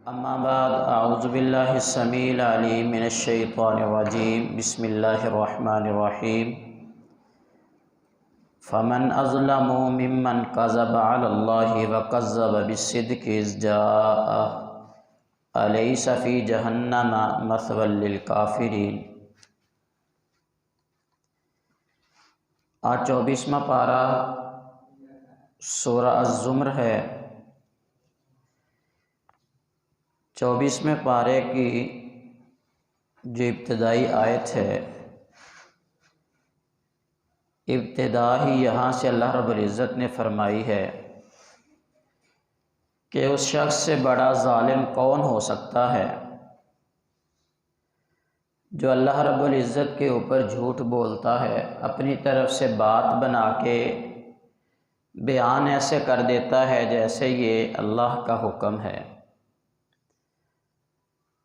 اما بعد اعوذ باللہ السمیع العلیم من الشیطان الرجیم بسم اللہ الرحمن الرحیم فمن اظلم ممن کذب علی اللہ وکذب بالصدق اذ جاءہ الیس فی جہنم مثوی للکافرین۔ آج 24واں پارہ سورہ الزمر ہے۔ 24ویں پارے کی جو ابتدائی آیت ہے، ابتدا ہی یہاں سے اللہ رب العزت نے فرمائی ہے کہ اس شخص سے بڑا ظالم کون ہو سکتا ہے جو اللہ رب العزت کے اوپر جھوٹ بولتا ہے، اپنی طرف سے بات بنا کے بیان ایسے کر دیتا ہے جیسے یہ اللہ کا حکم ہے۔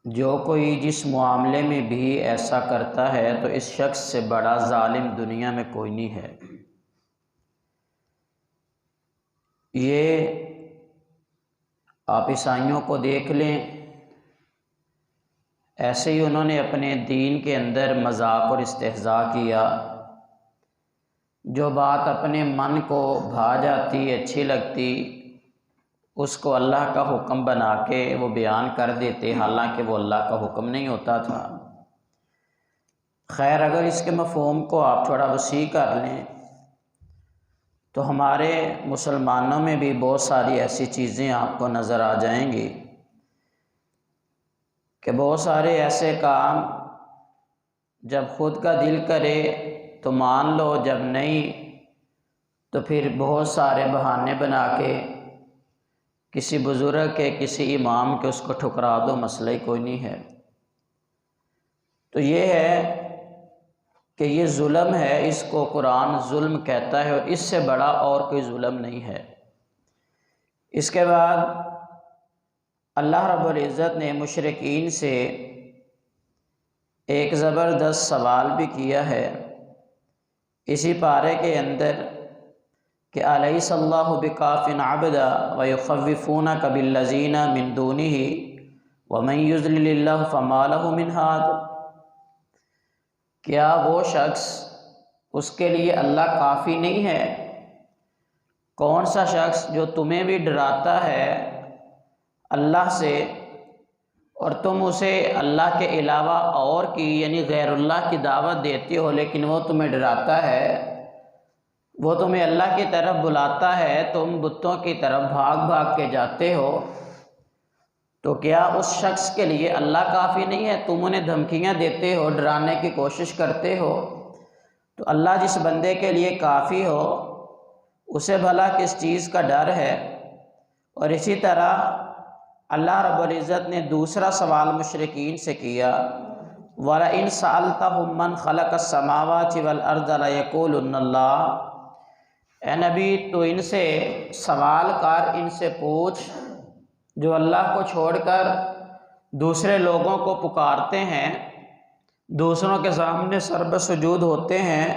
جو کوئی جس معاملے میں بھی ایسا کرتا ہے تو اس شخص سے بڑا ظالم دنیا میں کوئی نہیں ہے۔ یہ آپ عیسائیوں کو دیکھ لیں، ایسے ہی انہوں نے اپنے دین کے اندر مذاق اور استہزاء کیا۔ جو بات اپنے من کو بھا جاتی، اچھی لگتی، اس کو اللہ کا حکم بنا کے وہ بیان کر دیتے، حالانکہ وہ اللہ کا حکم نہیں ہوتا تھا۔ خیر، اگر اس کے مفہوم کو آپ تھوڑا وسیع کر لیں تو ہمارے مسلمانوں میں بھی بہت ساری ایسی چیزیں آپ کو نظر آ جائیں گی کہ بہت سارے ایسے کام جب خود کا دل کرے تو مان لو، جب نہیں تو پھر بہت سارے بہانے بنا کے کسی بزرگ کے، کسی امام کے اس کو ٹھکرا دو، مسئلہ ہی کوئی نہیں ہے۔ تو یہ ہے کہ یہ ظلم ہے، اس کو قرآن ظلم کہتا ہے، اور اس سے بڑا اور کوئی ظلم نہیں ہے۔ اس کے بعد اللہ رب العزت نے مشرکین سے ایک زبردست سوال بھی کیا ہے اسی پارے کے اندر کہ الیس اللہ بکاف عبدا ویخوفونک بالذین من دونہ ومن یضلل اللہ فما لہ من ہاد۔ کیا وہ شخص، اس کے لیے اللہ کافی نہیں ہے؟ کون سا شخص جو تمہیں بھی ڈراتا ہے اللہ سے، اور تم اسے اللہ کے علاوہ اور کی یعنی غیر اللہ کی دعوت دیتے ہو، لیکن وہ تمہیں ڈراتا ہے، وہ تمہیں اللہ کی طرف بلاتا ہے، تم بتوں کی طرف بھاگ بھاگ کے جاتے ہو، تو کیا اس شخص کے لیے اللہ کافی نہیں ہے؟ تم انہیں دھمکیاں دیتے ہو، ڈرانے کی کوشش کرتے ہو، تو اللہ جس بندے کے لیے کافی ہو اسے بھلا کس چیز کا ڈر ہے؟ اور اسی طرح اللہ رب العزت نے دوسرا سوال مشرکین سے کیا، وَلَئِن سَأَلْتَهُم مَّنْ خَلَقَ السَّمَاوَاتِ وَالْأَرْضَ لَيَقُولُنَّ اللَّهُ۔ اے نبی، تو ان سے سوال کر، ان سے پوچھ جو اللہ کو چھوڑ کر دوسرے لوگوں کو پکارتے ہیں، دوسروں کے سامنے سربہ سجود ہوتے ہیں،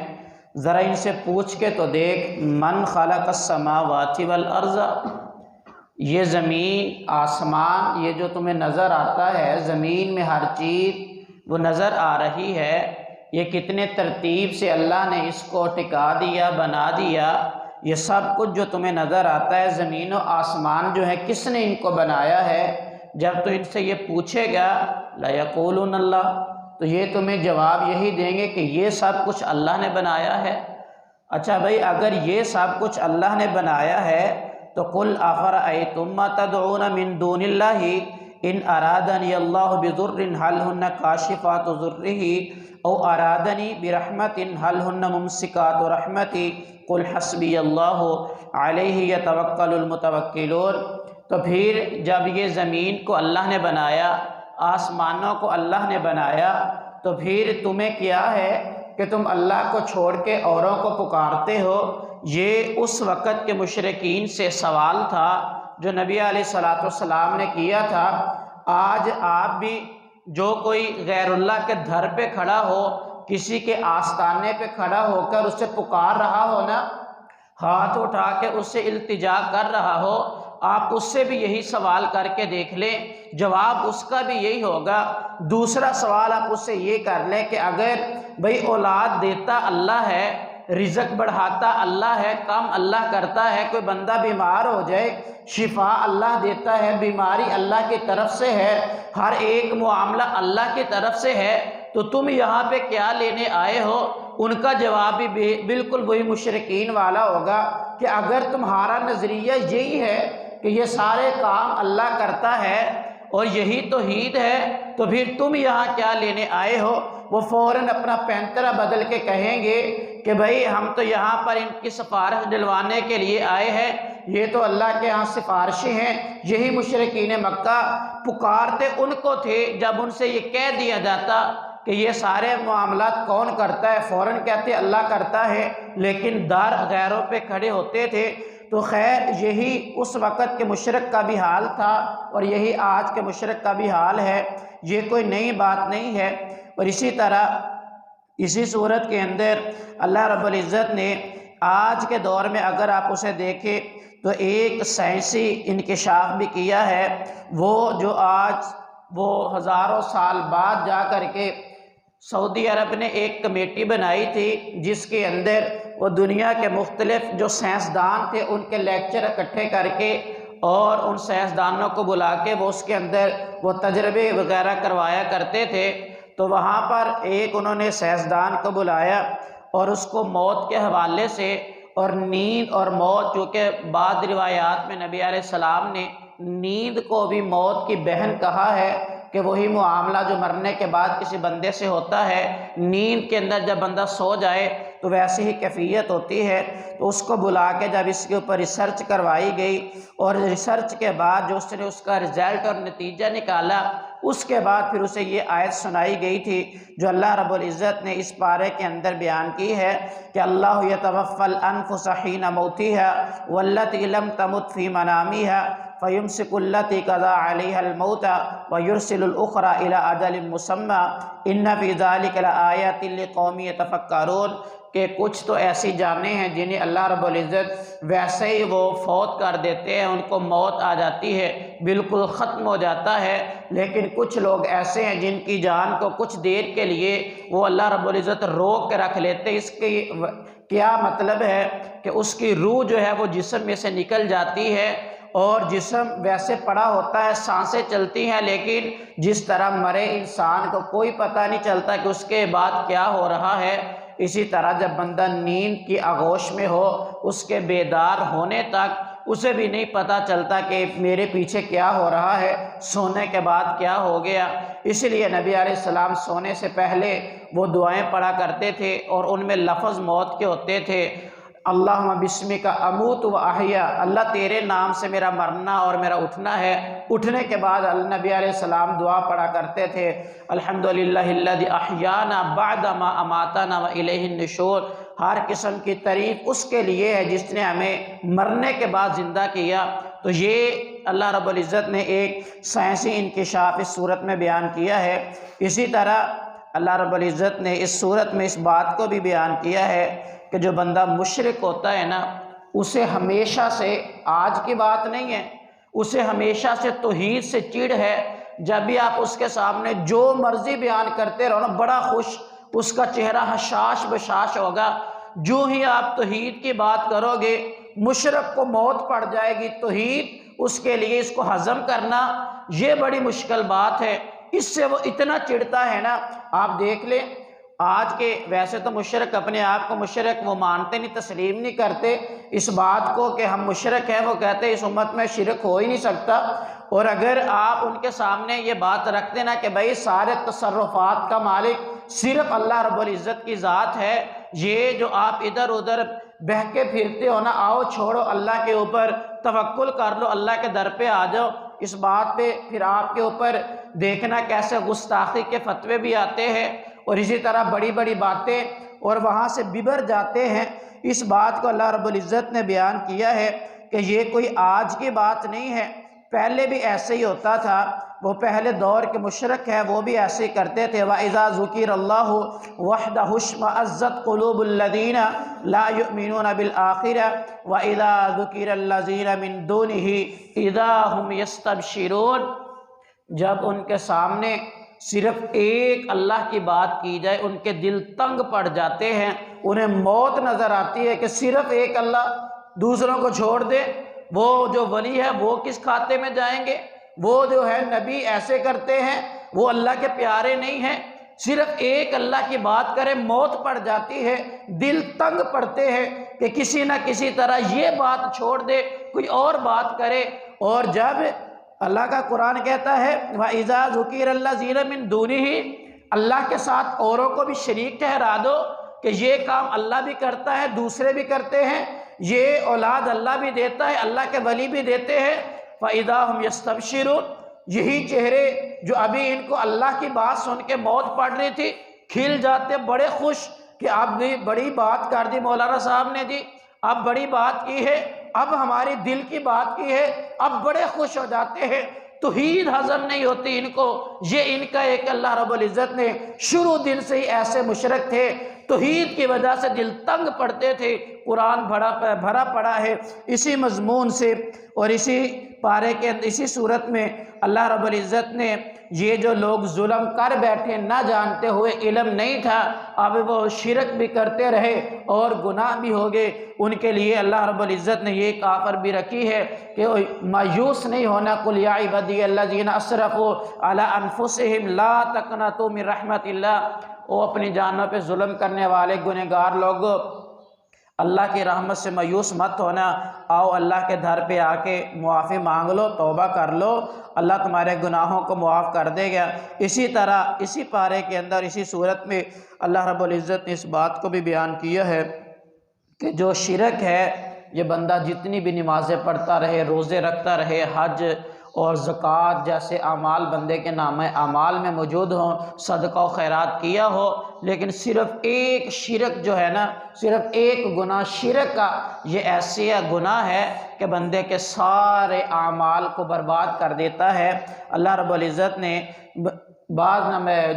ذرا ان سے پوچھ کے تو دیکھ، من خلق السماوات والارض، یہ زمین آسمان، یہ جو تمہیں نظر آتا ہے، زمین میں ہر چیز وہ نظر آ رہی ہے، یہ کتنے ترتیب سے اللہ نے اس کو ٹکا دیا، بنا دیا، یہ سب کچھ جو تمہیں نظر آتا ہے، زمین و آسمان جو ہے، کس نے ان کو بنایا ہے؟ جب تو ان سے یہ پوچھے گا لَيَقُولُنَّ اللَّهُ، تو یہ تمہیں جواب یہی دیں گے کہ یہ سب کچھ اللہ نے بنایا ہے۔ اچھا بھائی، اگر یہ سب کچھ اللہ نے بنایا ہے تو قُلْ أَفَرَأَيْتُم مَّا تَدْعُونَ مِن دُونِ اللَّهِ إِنْ أَرَادَنِيَ اللَّهُ بِضُرٍّ هَلْ هُنَّ كَاشِفَاتُ ضُرِّهِ أَوْ أَرَادَنِي بِرَحْمَةٍ هَلْ هُنَّ مُمْسِكَاتُ رَحْمَتِي قُلْ حَسْبِيَ اللَّهُ عَلَيْهِ يَتَوَكَّلُ الْمُتَوَكِّلُونَ۔ تو پھر جب یہ زمین کو اللہ نے بنایا، آسمانوں کو اللہ نے بنایا، تو پھر تمہیں کیا ہے کہ تم اللہ کو چھوڑ کے اوروں کو پکارتے ہو؟ یہ اس وقت کے مشرکین سے سوال تھا جو نبی علیہ السلام نے کیا تھا۔ آج آپ بھی جو کوئی غیر اللہ کے در پہ کھڑا ہو، کسی کے آستانے پہ کھڑا ہو کر اسے پکار رہا ہو نا، ہاتھ اٹھا کے اس سے التجا کر رہا ہو، آپ اس سے بھی یہی سوال کر کے دیکھ لیں، جواب اس کا بھی یہی ہوگا۔ دوسرا سوال آپ اس سے یہ کر لیں کہ اگر بھئی اولاد دیتا اللہ ہے، رزق بڑھاتا اللہ ہے، کام اللہ کرتا ہے، کوئی بندہ بیمار ہو جائے شفا اللہ دیتا ہے، بیماری اللہ کی طرف سے ہے، ہر ایک معاملہ اللہ کی طرف سے ہے، تو تم یہاں پہ کیا لینے آئے ہو؟ ان کا جواب بھی بالکل وہی مشرکین والا ہوگا کہ اگر تمہارا نظریہ یہی ہے کہ یہ سارے کام اللہ کرتا ہے اور یہی توحید ہے، تو پھر تم یہاں کیا لینے آئے ہو؟ وہ فوراً اپنا پینترا بدل کے کہیں گے کہ بھئی ہم تو یہاں پر ان کی سفارش دلوانے کے لیے آئے ہیں، یہ تو اللہ کے ہاں سفارشی ہیں۔ یہی مشرکین مکہ پکارتے ان کو تھے جب ان سے یہ کہہ دیا جاتا کہ یہ سارے معاملات کون کرتا ہے، فوراً کہتے اللہ کرتا ہے، لیکن دار غیروں پہ کھڑے ہوتے تھے۔ تو خیر یہی اس وقت کے مشرک کا بھی حال تھا اور یہی آج کے مشرک کا بھی حال ہے، یہ کوئی نئی بات نہیں ہے۔ اور اسی طرح اسی صورت کے اندر اللہ رب العزت نے آج کے دور میں اگر آپ اسے دیکھیں تو ایک سائنسی انکشاف بھی کیا ہے، وہ جو آج وہ ہزاروں سال بعد جا کر کے سعودی عرب نے ایک کمیٹی بنائی تھی جس کے اندر وہ دنیا کے مختلف جو سائنسدان تھے ان کے لیکچر اکٹھے کر کے اور ان سائنسدانوں کو بلا کے وہ اس کے اندر وہ تجربے وغیرہ کروایا کرتے تھے۔ تو وہاں پر ایک انہوں نے سائنسدان کو بلایا اور اس کو موت کے حوالے سے اور نیند اور موت، چونکہ بعض روایات میں نبی علیہ السلام نے نیند کو بھی موت کی بہن کہا ہے کہ وہی معاملہ جو مرنے کے بعد کسی بندے سے ہوتا ہے، نیند کے اندر جب بندہ سو جائے تو ویسی ہی کیفیت ہوتی ہے۔ تو اس کو بلا کے جب اس کے اوپر ریسرچ کروائی گئی اور ریسرچ کے بعد جو اس نے اس کا رزلٹ اور نتیجہ نکالا، اس کے بعد پھر اسے یہ آیت سنائی گئی تھی جو اللہ رب العزت نے اس پارے کے اندر بیان کی ہے کہ اللہ یتوفی الانفس حین موتها واللتی لم تمت فی منامها فَيُمْسِكُ الَّتِي قَضَىٰ عَلَيْهَا الْمَوْتَ وَيُرْسِلُ الْأُخْرَىٰ إِلَىٰ أَجَلٍ مُّسَمًّى إِنَّ فِي ذَلِكَ لَآيَاتٍ لِّقَوْمٍ يَتَفَكَّرُونَ کہ کچھ تو ایسی جانیں ہیں جنہیں اللہ رب العزت ویسے ہی وہ فوت کر دیتے ہیں، ان کو موت آ جاتی ہے، بالکل ختم ہو جاتا ہے، لیکن کچھ لوگ ایسے ہیں جن کی جان کو کچھ دیر کے لیے وہ اللہ رب العزت روک کے رکھ لیتے۔ اس کی کیا مطلب ہے کہ اس کی روح جو ہے وہ جسم میں سے نکل جاتی ہے اور جسم ویسے پڑا ہوتا ہے، سانسیں چلتی ہیں، لیکن جس طرح مرے انسان کو کوئی پتہ نہیں چلتا کہ اس کے بعد کیا ہو رہا ہے، اسی طرح جب بندہ نیند کی آغوش میں ہو اس کے بیدار ہونے تک اسے بھی نہیں پتہ چلتا کہ میرے پیچھے کیا ہو رہا ہے، سونے کے بعد کیا ہو گیا۔ اس لیے نبی علیہ السلام سونے سے پہلے وہ دعائیں پڑھا کرتے تھے اور ان میں لفظ موت کے ہوتے تھے، اللہم بسمک اموت و احیا، اللہ تیرے نام سے میرا مرنا اور میرا اٹھنا ہے۔ اٹھنے کے بعد نبی علیہ السلام دعا پڑھا کرتے تھے، الحمدللہ الذی احیانا بعد ما اماتنا و الیہ النشور، ہر قسم کی تعریف اس کے لیے ہے جس نے ہمیں مرنے کے بعد زندہ کیا۔ تو یہ اللہ رب العزت نے ایک سائنسی انکشاف اس صورت میں بیان کیا ہے۔ اسی طرح اللہ رب العزت نے اس صورت میں اس بات کو بھی بیان کیا ہے کہ جو بندہ مشرک ہوتا ہے نا، اسے ہمیشہ سے، آج کی بات نہیں ہے، اسے ہمیشہ سے توحید سے چڑ ہے۔ جب بھی آپ اس کے سامنے جو مرضی بیان کرتے رہو نا، بڑا خوش، اس کا چہرہ حشاش بشاش ہوگا۔ جو ہی آپ توحید کی بات کرو گے، مشرک کو موت پڑ جائے گی، توحید اس کے لیے اس کو ہضم کرنا یہ بڑی مشکل بات ہے، اس سے وہ اتنا چڑھتا ہے نا۔ آپ دیکھ لیں آج کے، ویسے تو مشرک اپنے آپ کو مشرک وہ مانتے نہیں، تسلیم نہیں کرتے اس بات کو کہ ہم مشرک ہیں، وہ کہتے ہیں اس امت میں شرک ہو ہی نہیں سکتا۔ اور اگر آپ ان کے سامنے یہ بات رکھتے نا کہ بھائی سارے تصرفات کا مالک صرف اللہ رب العزت کی ذات ہے، یہ جو آپ ادھر ادھر بہکے پھرتے ہو نا، آؤ چھوڑو، اللہ کے اوپر توکل کر لو، اللہ کے در پہ آ جاؤ، اس بات پہ پھر آپ کے اوپر دیکھنا کیسے گستاخی کے فتوے بھی آتے ہیں اور اسی طرح بڑی بڑی باتیں، اور وہاں سے ببر جاتے ہیں۔ اس بات کو اللہ رب العزت نے بیان کیا ہے کہ یہ کوئی آج کی بات نہیں ہے، پہلے بھی ایسے ہی ہوتا تھا، وہ پہلے دور کے مشرک ہیں وہ بھی ایسے ہی کرتے تھے۔ وَإِذَا ذُكِرَ اللَّهُ وَحْدَهُ اشْمَأَزَّتْ قُلُوبُ الَّذِينَ لَا يُؤْمِنُونَ بِالْآخِرَةِ وَإِذَا ذُكِرَ الَّذِينَ مِن دُونِهِ إِذَا هُمْ يَسْتَبْشِرُونَ، جب ان کے سامنے صرف ایک اللہ کی بات کی جائے ان کے دل تنگ پڑ جاتے ہیں، انہیں موت نظر آتی ہے کہ صرف ایک اللہ، دوسروں کو چھوڑ دے، وہ جو ولی ہے وہ کس کھاتے میں جائیں گے، وہ جو ہے نبی ایسے کرتے ہیں، وہ اللہ کے پیارے نہیں ہیں، صرف ایک اللہ کی بات کرے موت پڑ جاتی ہے، دل تنگ پڑتے ہیں کہ کسی نہ کسی طرح یہ بات چھوڑ دے، کوئی اور بات کرے۔ اور جب اللہ کا قرآن کہتا ہے وَإِذَا ذُكِرَ الَّذِينَ مِن دُونِهِ، اللہ کے ساتھ اوروں کو بھی شریک ٹھہرا دو کہ یہ کام اللہ بھی کرتا ہے، دوسرے بھی کرتے ہیں، یہ اولاد اللہ بھی دیتا ہے، اللہ کے ولی بھی دیتے ہیں۔ فَإِذَا هُمْ يَسْتَبْشِرُونَ، یہی چہرے جو ابھی ان کو اللہ کی بات سن کے موت پڑ رہی تھی، کھل جاتے بڑے خوش کہ اب بھی بڑی بات کر دی مولانا صاحب نے جی، اب بڑی بات کی ہے، اب ہماری دل کی بات کی ہے، اب بڑے خوش ہو جاتے ہیں۔ توحید ہضم نہیں ہوتی ان کو، یہ ان کا ایک اللہ رب العزت نے شروع دن سے ہی ایسے مشرک تھے، توحید کی وجہ سے دل تنگ پڑتے تھے۔ قرآن بھرا پڑا ہے اسی مضمون سے، اور اسی پارے کے اسی صورت میں اللہ رب العزت نے یہ جو لوگ ظلم کر بیٹھے نہ جانتے ہوئے، علم نہیں تھا، اب وہ شرک بھی کرتے رہے اور گناہ بھی ہو گئے، ان کے لیے اللہ رب العزت نے یہ آفر بھی رکھی ہے کہ مایوس نہیں ہونا۔ قُلْ يَا عِبَادِيَ الَّذِينَ أَسْرَفُوا عَلَىٰ أَنفُسِهِمْ لَا تَقْنَطُوا مِن رَحْمَةِ اللَّهِ، وہ اپنی جانوں پہ ظلم کرنے والے گنہگار لوگ، اللہ کی رحمت سے مایوس مت ہونا، آؤ اللہ کے در پہ آ کے معافی مانگ لو، توبہ کر لو، اللہ تمہارے گناہوں کو معاف کر دے گا۔ اسی طرح اسی پارے کے اندر اسی صورت میں اللہ رب العزت نے اس بات کو بھی بیان کیا ہے کہ جو شرک ہے، یہ بندہ جتنی بھی نمازیں پڑھتا رہے، روزے رکھتا رہے، حج اور زکوٰۃ جیسے اعمال بندے کے نامہ اعمال میں موجود ہوں، صدقہ و خیرات کیا ہو، لیکن صرف ایک شرک جو ہے نا، صرف ایک گناہ شرک کا، یہ ایسی گناہ ہے کہ بندے کے سارے اعمال کو برباد کر دیتا ہے۔ اللہ رب العزت نے بعض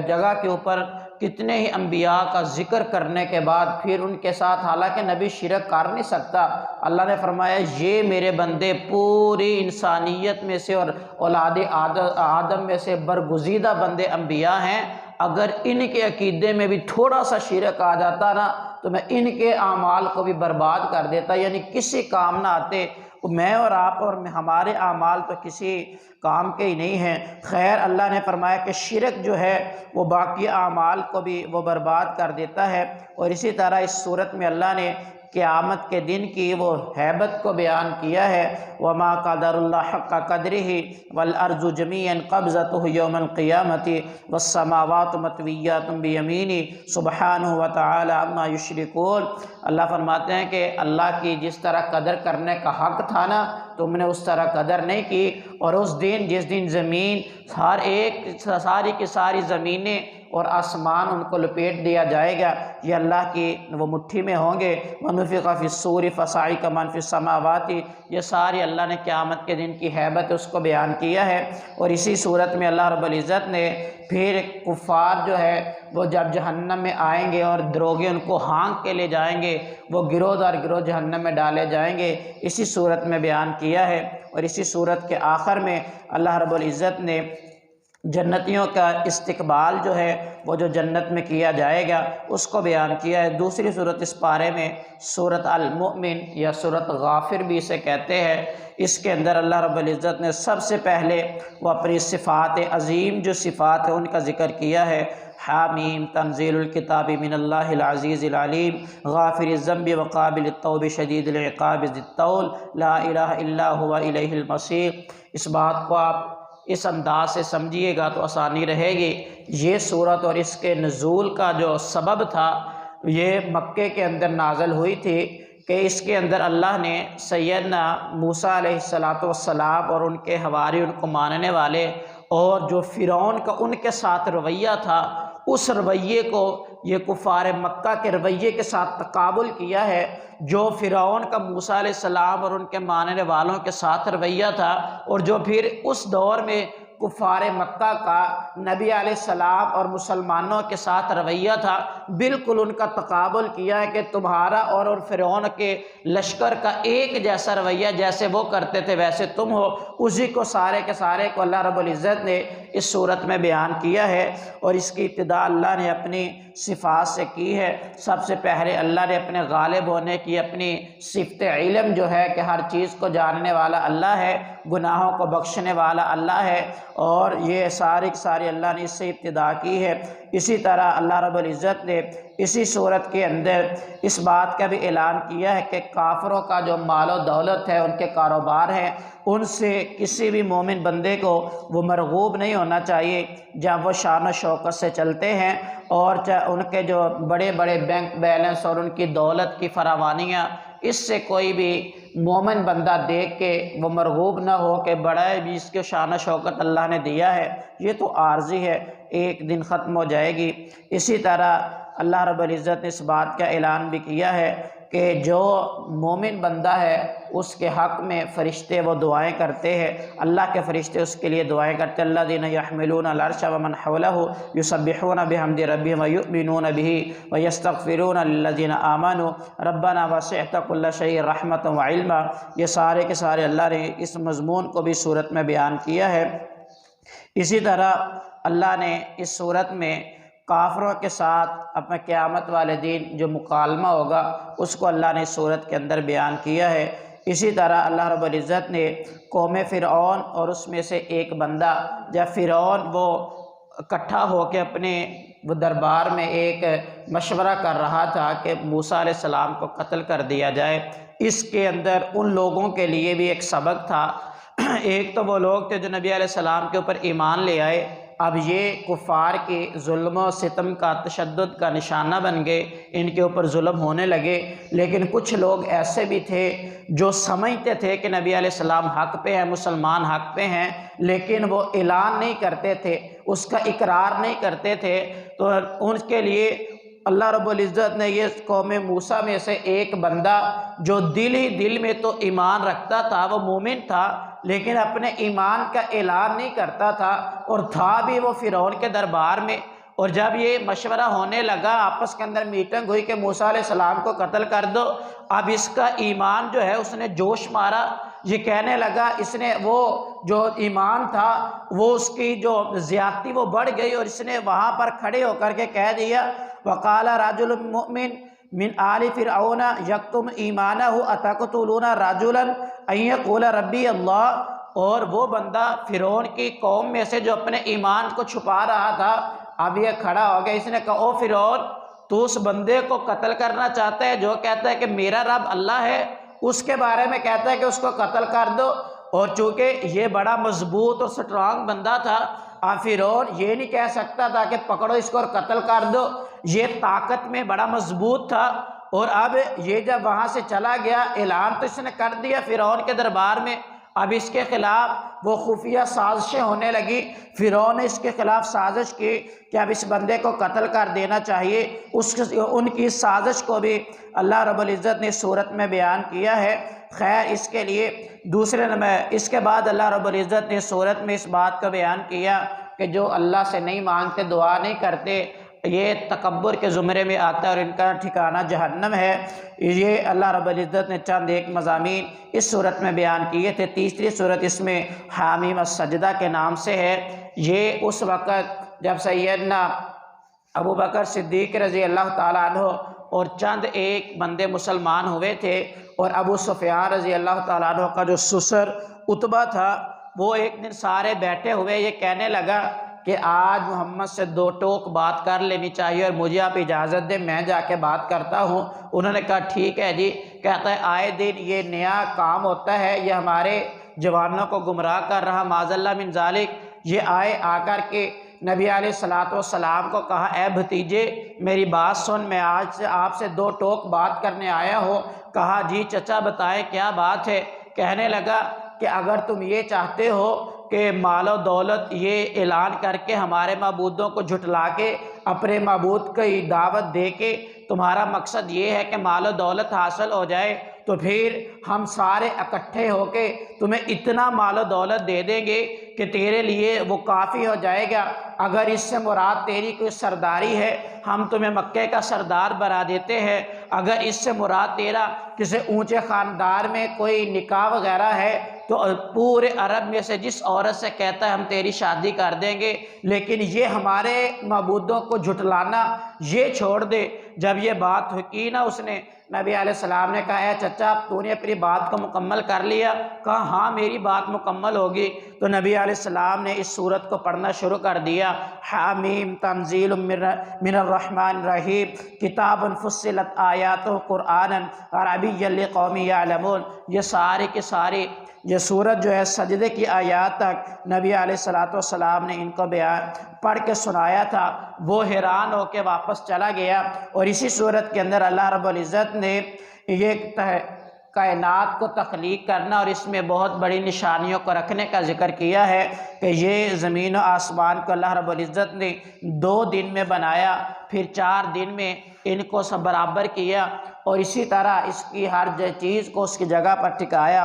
جگہ کے اوپر کتنے ہی انبیاء کا ذکر کرنے کے بعد پھر ان کے ساتھ، حالانکہ نبی شرک کر نہیں سکتا، اللہ نے فرمایا یہ میرے بندے پوری انسانیت میں سے اور اولاد آدم میں سے برگزیدہ بندے انبیاء ہیں، اگر ان کے عقیدے میں بھی تھوڑا سا شرک آ جاتا نا تو میں ان کے اعمال کو بھی برباد کر دیتا، یعنی کسی کام نہ آتے، میں اور آپ اور ہمارے اعمال تو کسی کام کے ہی نہیں ہیں۔ خیر، اللہ نے فرمایا کہ شرک جو ہے وہ باقی اعمال کو بھی وہ برباد کر دیتا ہے۔ اور اسی طرح اس صورت میں اللہ نے قیامت کے دن کی وہ ہیبت کو بیان کیا ہے، وَمَا قَدَرُ اللَّهَ حَقَّ قَدْرِهِ وَالْأَرْضُ جَمِيعًا قَبْضَتُهُ يَوْمَ الْقِيَامَةِ وَالسَّمَاوَاتُ مَطْوِيَّاتٌ بِيَمِينِهِ سُبْحَانَهُ وَتَعَالَى عَمَّا يُشْرِكُونَ۔ اللہ فرماتے ہیں کہ اللہ کی جس طرح قدر کرنے کا حق تھا نا، تم نے اس طرح قدر نہیں کی، اور اس دن جس دن زمین ساری کی ساری زمینیں اور آسمان ان کو لپیٹ دیا جائے گا، یہ اللہ کی وہ مٹھی میں ہوں گے، وَنُفِخَ فِي الصُّورِ فَصَعِقَ مَن فِي السَّمَاوَاتِ، یہ ساری اللہ نے قیامت کے دن کی ہیبت اس کو بیان کیا ہے۔ اور اسی صورت میں اللہ رب العزت نے پھر کفار جو ہے وہ جب جہنم میں آئیں گے اور دروغے ان کو ہانک کے لے جائیں گے، وہ گروہ در گروہ جہنم میں ڈالے جائیں گے، اسی صورت میں بیان کیا ہے۔ اور اسی صورت کے آخر میں اللہ رب العزت نے جنتیوں کا استقبال جو ہے وہ جو جنت میں کیا جائے گا اس کو بیان کیا ہے۔ دوسری صورت اس پارے میں سورۃ المؤمن یا سورۃ غافر بھی اسے کہتے ہیں، اس کے اندر اللہ رب العزت نے سب سے پہلے وہ اپنی صفات عظیم جو صفات ہیں ان کا ذکر کیا ہے۔ حامیم تنزیل الکتاب من اللہ العزیز العلیم غافر الذنب وقابل التوب شدید العقاب ذی الطول لا الہ الا هو الیہ المصیر۔ اس بات کو آپ اس انداز سے سمجھیے گا تو آسانی رہے گی۔ یہ صورت اور اس کے نزول کا جو سبب تھا یہ مکے کے اندر نازل ہوئی تھی کہ اس کے اندر اللہ نے سیدنا موسیٰ علیہ السلام اور ان کے حواری، ان کو ماننے والے، اور جو فرعون کا ان کے ساتھ رویہ تھا اس رویے کو یہ کفار مکہ کے رویے کے ساتھ تقابل کیا ہے جو فرعون کا موسیٰ علیہ السلام اور ان کے ماننے والوں کے ساتھ رویہ تھا، اور جو پھر اس دور میں کفار مکہ کا نبی علیہ السلام اور مسلمانوں کے ساتھ رویہ تھا، بالکل ان کا تقابل کیا ہے کہ تمہارا اور فرعون کے لشکر کا ایک جیسا رویہ، جیسے وہ کرتے تھے ویسے تم ہو۔ اسی کو سارے کے سارے کو اللہ رب العزت نے اس صورت میں بیان کیا ہے، اور اس کی ابتدا اللہ نے اپنی صفات سے کی ہے۔ سب سے پہلے اللہ نے اپنے غالب ہونے کی اپنی صفت علم جو ہے کہ ہر چیز کو جاننے والا اللہ ہے، گناہوں کو بخشنے والا اللہ ہے، اور یہ ساری کی ساری اللہ نے اس سے ابتدا کی ہے۔ اسی طرح اللہ رب العزت نے اسی صورت کے اندر اس بات کا بھی اعلان کیا ہے کہ کافروں کا جو مال و دولت ہے، ان کے کاروبار ہیں، ان سے کسی بھی مومن بندے کو وہ مرغوب نہیں ہونا چاہیے جب وہ شان و شوکت سے چلتے ہیں، اور ان کے جو بڑے بڑے بینک بیلنس اور ان کی دولت کی فراوانیاں، اس سے کوئی بھی مومن بندہ دیکھ کے وہ مرغوب نہ ہو کہ بڑا بھی اس کے شان و شوکت اللہ نے دیا ہے، یہ تو عارضی ہے، ایک دن ختم ہو جائے گی۔ اسی طرح اللہ رب العزت نے اس بات کا اعلان بھی کیا ہے کہ جو مومن بندہ ہے اس کے حق میں فرشتے وہ دعائیں کرتے ہیں، اللہ کے فرشتے اس کے لیے دعائیں کرتے ہیں۔ الذین یحملون العرش ومن حولہ یسبحون بحمد ربہم ویؤمنون بہ ویستغفرون للذین آمنوا ربنا وسعت کل شیء رحمۃ وعلما۔ یہ سارے کے سارے اللہ نے اس مضمون کو بھی صورت میں بیان کیا ہے۔ اسی طرح اللہ نے اس صورت میں کافروں کے ساتھ اپنے قیامت والے دن جو مکالمہ ہوگا اس کو اللہ نے اس صورت کے اندر بیان کیا ہے۔ اسی طرح اللہ رب العزت نے قوم فرعون اور اس میں سے ایک بندہ، جب فرعون وہ اکٹھا ہو کے اپنے وہ دربار میں ایک مشورہ کر رہا تھا کہ موسیٰ علیہ السلام کو قتل کر دیا جائے، اس کے اندر ان لوگوں کے لیے بھی ایک سبق تھا۔ ایک تو وہ لوگ تھے جو نبی علیہ السلام کے اوپر ایمان لے آئے، اب یہ کفار کے ظلم و ستم کا تشدد کا نشانہ بن گئے، ان کے اوپر ظلم ہونے لگے۔ لیکن کچھ لوگ ایسے بھی تھے جو سمجھتے تھے کہ نبی علیہ السلام حق پہ ہیں، مسلمان حق پہ ہیں، لیکن وہ اعلان نہیں کرتے تھے، اس کا اقرار نہیں کرتے تھے۔ تو ان کے لیے اللہ رب العزت نے یہ قوم موسیٰ میں سے ایک بندہ جو دل ہی دل میں تو ایمان رکھتا تھا، وہ مومن تھا، لیکن اپنے ایمان کا اعلان نہیں کرتا تھا، اور تھا بھی وہ فرعون کے دربار میں۔ اور جب یہ مشورہ ہونے لگا، آپس کے اندر میٹنگ ہوئی کہ موسیٰ علیہ السلام کو قتل کر دو، اب اس کا ایمان جو ہے اس نے جوش مارا، یہ کہنے لگا، اس نے وہ جو ایمان تھا وہ اس کی جو زیادتی وہ بڑھ گئی، اور اس نے وہاں پر کھڑے ہو کر کے کہہ دیا وقال رجل مؤمن من آل فرعون یکتم ایمانہ اتقتلون رجلا ان یقول ربی اللہ۔ اور وہ بندہ فرعون کی قوم میں سے جو اپنے ایمان کو چھپا رہا تھا، اب یہ کھڑا ہو گیا، اس نے کہا او فرعون، تو اس بندے کو قتل کرنا چاہتا ہے جو کہتا ہے کہ میرا رب اللہ ہے، اس کے بارے میں کہتا ہے کہ اس کو قتل کر دو۔ اور چونکہ یہ بڑا مضبوط اور سٹرانگ بندہ تھا، اب فرعون یہ نہیں کہہ سکتا تھا کہ پکڑو اس کو اور قتل کر دو، یہ طاقت میں بڑا مضبوط تھا۔ اور اب یہ جب وہاں سے چلا گیا، اعلان تو اس نے کر دیا فرعون کے دربار میں، اب اس کے خلاف وہ خفیہ سازشیں ہونے لگی۔ فرعون نے اس کے خلاف سازش کی کہ اب اس بندے کو قتل کر دینا چاہیے۔ ان کی سازش کو بھی اللہ رب العزت نے صورت میں بیان کیا ہے۔ خیر، اس کے لیے دوسرے نمبر اس کے بعد اللہ رب العزت نے صورت میں اس بات کا بیان کیا کہ جو اللہ سے نہیں مانگتے، دعا نہیں کرتے، یہ تکبر کے زمرے میں آتا ہے اور ان کا ٹھکانہ جہنم ہے۔ یہ اللہ رب العزت نے چند ایک مضامین اس صورت میں بیان کیے تھے۔ تیسری صورت اس میں حامیم السجدہ کے نام سے ہے۔ یہ اس وقت جب سیدنا ابو بکر صدیق رضی اللہ تعالیٰ عنہ اور چند ایک بندے مسلمان ہوئے تھے، اور ابو سفیان رضی اللہ تعالیٰ عنہ کا جو سسر عتبہ تھا، وہ ایک دن سارے بیٹھے ہوئے یہ کہنے لگا کہ آج محمد سے دو ٹوک بات کر لینی چاہیے اور مجھے آپ اجازت دیں میں جا کے بات کرتا ہوں۔ انہوں نے کہا ٹھیک ہے جی۔ کہتا ہے آئے دن یہ نیا کام ہوتا ہے، یہ ہمارے جوانوں کو گمراہ کر رہا، معاذ اللہ من ذالک۔ یہ آئے آ کر کے نبی علیہ الصلوۃ والسلام کو کہا اے بھتیجے میری بات سن، میں آج سے آپ سے دو ٹوک بات کرنے آیا ہوں۔ کہا جی چچا بتائیں کیا بات ہے۔ کہنے لگا کہ اگر تم یہ چاہتے ہو کہ مال و دولت یہ اعلان کر کے ہمارے معبودوں کو جھٹلا کے اپنے معبود کی دعوت دے کے تمہارا مقصد یہ ہے کہ مال و دولت حاصل ہو جائے، تو پھر ہم سارے اکٹھے ہو کے تمہیں اتنا مال و دولت دے دیں گے کہ تیرے لیے وہ کافی ہو جائے گا۔ اگر اس سے مراد تیری کوئی سرداری ہے، ہم تمہیں مکے کا سردار بنا دیتے ہیں۔ اگر اس سے مراد تیرا کسی اونچے خاندان میں کوئی نکاح وغیرہ ہے تو پورے عرب میں سے جس عورت سے کہتا ہے ہم تیری شادی کر دیں گے، لیکن یہ ہمارے معبودوں کو جھٹلانا یہ چھوڑ دے۔ جب یہ بات کی نا، اس نے نبی علیہ السلام نے کہا اے چچا تو نے اپنی بات کو مکمل کر لیا؟ کہا ہاں میری بات مکمل ہوگی۔ تو نبی علیہ السلام نے اس سورت کو پڑھنا شروع کر دیا، حامیم تنزیل من الرحمن الرحیم کتاب فصلت آیاتہ قرآنا عربیا لقوم یعلمون۔ یہ ساری کی ساری یہ سورت جو ہے سجدے کی آیات تک نبی علیہ السلام نے ان کو پڑھ کے سنایا تھا۔ وہ حیران ہو کے واپس چلا گیا، اور اسی سورت کے اندر اللہ رب العزت نے یہ کائنات کو تخلیق کرنا اور اس میں بہت بڑی نشانیوں کو رکھنے کا ذکر کیا ہے کہ یہ زمین و آسمان کو اللہ رب العزت نے 2 دن میں بنایا، پھر 4 دن میں ان کو سب برابر کیا، اور اسی طرح اس کی ہر چیز کو اس کی جگہ پر ٹکایا۔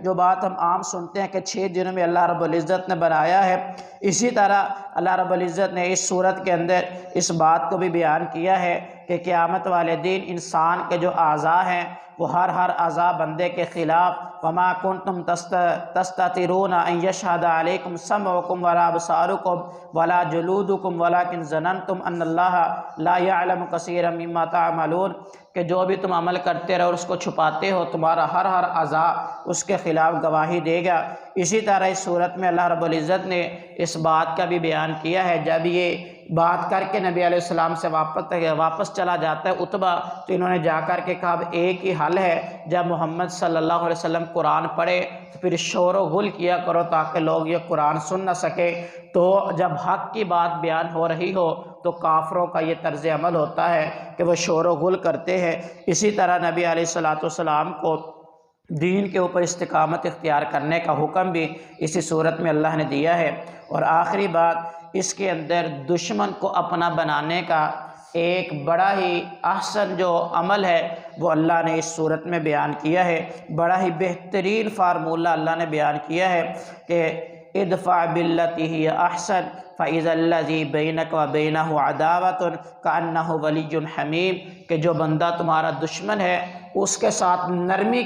جو بات ہم عام سنتے ہیں کہ 6 دنوں میں اللہ رب العزت نے بنایا ہے، اسی طرح اللہ رب العزت نے اس صورت کے اندر اس بات کو بھی بیان کیا ہے کہ قیامت والے دن انسان کے جو اعضاء ہیں وہ ہر اعضاء بندے کے خلاف وما کنتم تستترون ان یشہد علیکم سمعکم ولا ابصارکم ولا جلودکم ولکن ظننتم ان اللہ لا یعلم کثیرا مما تعملون، کہ جو بھی تم عمل کرتے رہو اور اس کو چھپاتے ہو، تمہارا ہر اعضاء اس کے خلاف گواہی دے گا۔ اسی طرح اس صورت میں اللہ رب العزت نے اس بات کا بھی بیان کیا ہے، جب یہ بات کر کے نبی علیہ السلام سے واپس چلا جاتا ہے عتبہ، تو انہوں نے جا کر کے کہا اب ایک ہی حل ہے، جب محمد صلی اللہ علیہ وسلم قرآن پڑھے تو پھر شور و غل کیا کرو تاکہ لوگ یہ قرآن سن نہ سکے۔ تو جب حق کی بات بیان ہو رہی ہو تو کافروں کا یہ طرز عمل ہوتا ہے کہ وہ شور و غل کرتے ہیں۔ اسی طرح نبی علیہ السلام کو دین کے اوپر استقامت اختیار کرنے کا حکم بھی اسی صورت میں اللہ نے دیا ہے۔ اور آخری بات، اس کے اندر دشمن کو اپنا بنانے کا ایک بڑا ہی احسن جو عمل ہے وہ اللہ نے اس صورت میں بیان کیا ہے۔ بڑا ہی بہترین فارمولہ اللہ نے بیان کیا ہے کہ ادفع باللتی ہی احسن فاذا الذی بینک وبینہ عداوۃ کانہ ولی حمیم، کہ جو بندہ تمہارا دشمن ہے اس کے ساتھ نرمی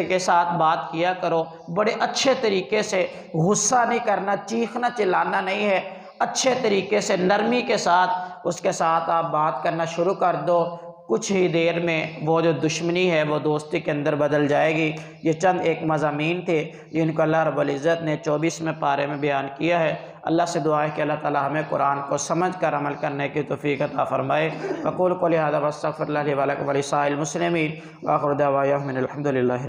کے ساتھ بات کیا کرو، بڑے اچھے طریقے سے، غصہ نہیں کرنا، چیخنا چلانا نہیں ہے، اچھے طریقے سے نرمی کے ساتھ اس کے ساتھ آپ بات کرنا شروع کر دو، کچھ ہی دیر میں وہ جو دشمنی ہے وہ دوستی کے اندر بدل جائے گی۔ یہ چند ایک مضامین تھے جن کو اللہ رب العزت نے 24ویں پارے میں بیان کیا ہے۔ اللہ سے دعا ہے کہ اللہ تعالی ہمیں قرآن کو سمجھ کر عمل کرنے کی توفیق عطا فرمائے۔ اقول قولی ھذا واستغفر اللہ لی ولکم ولسائر المسلمین وآخر دعوانا ان الحمد للہ۔